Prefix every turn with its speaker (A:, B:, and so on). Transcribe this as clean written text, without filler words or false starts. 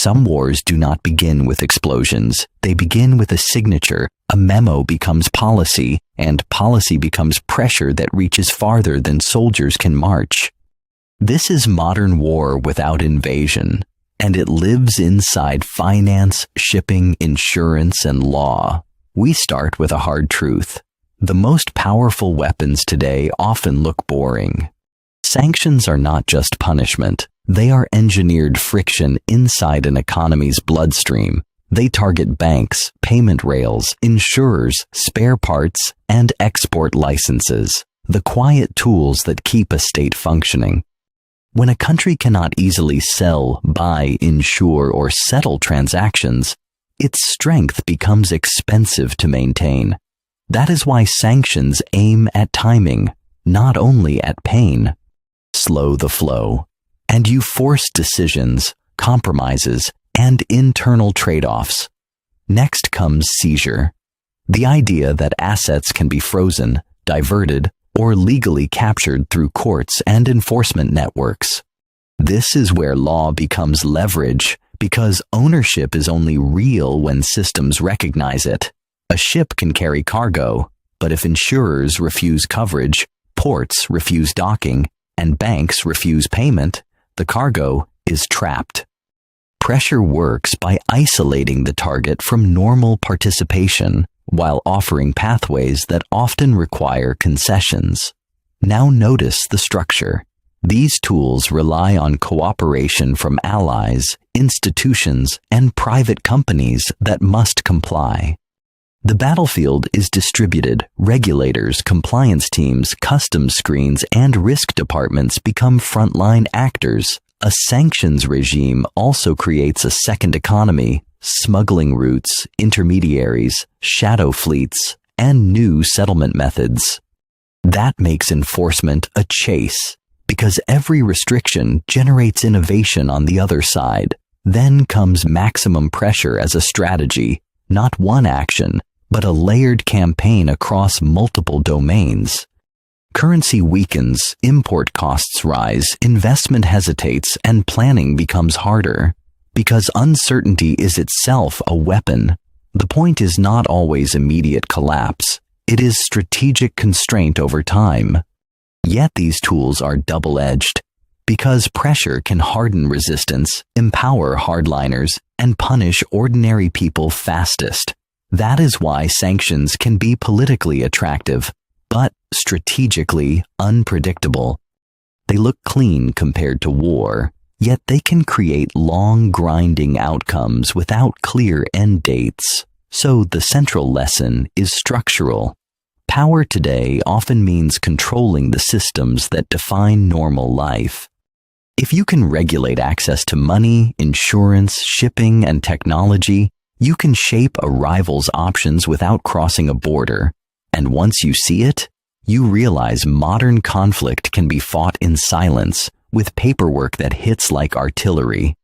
A: Some wars do not begin with explosions. They begin with a signature. A memo becomes policy, and policy becomes pressure that reaches farther than soldiers can march. This is modern war without invasion, and it lives inside finance, shipping, insurance, and law. We start with a hard truth. The most powerful weapons today often look boring. Sanctions are not just punishment. They are engineered friction inside an economy's bloodstream. They target banks, payment rails, insurers, spare parts, and export licenses, the quiet tools that keep a state functioning. When a country cannot easily sell, buy, insure, or settle transactions, its strength becomes expensive to maintain. That is why sanctions aim at timing, not only at pain. Slow the flow. And you force decisions, compromises, and internal trade-offs. Next comes seizure, the idea that assets can be frozen, diverted, or legally captured through courts and enforcement networks. This is where law becomes leverage, because ownership is only real when systems recognize it. A ship can carry cargo, but if insurers refuse coverage, ports refuse docking, and banks refuse payment, the cargo is trapped. Pressure works by isolating the target from normal participation while offering pathways that often require concessions. Now notice the structure. These tools rely on cooperation from allies, institutions, and private companies that must comply. The battlefield is distributed. Regulators, compliance teams, customs screens, and risk departments become frontline actors. A sanctions regime also creates a second economy, smuggling routes, intermediaries, shadow fleets, and new settlement methods. That makes enforcement a chase, because every restriction generates innovation on the other side. Then comes maximum pressure as a strategy, not one action, but a layered campaign across multiple domains. Currency weakens, import costs rise, investment hesitates, and planning becomes harder. Because uncertainty is itself a weapon. The point is not always immediate collapse. It is strategic constraint over time. Yet these tools are double-edged, because pressure can harden resistance, empower hardliners, and punish ordinary people fastest. That is why sanctions can be politically attractive, but strategically unpredictable. They look clean compared to war, yet they can create long, grinding outcomes without clear end dates. So the central lesson is structural. Power today often means controlling the systems that define normal life. If you can regulate access to money, insurance, shipping, and technology, you can shape a rival's options without crossing a border. And once you see it, you realize modern conflict can be fought in silence, with paperwork that hits like artillery.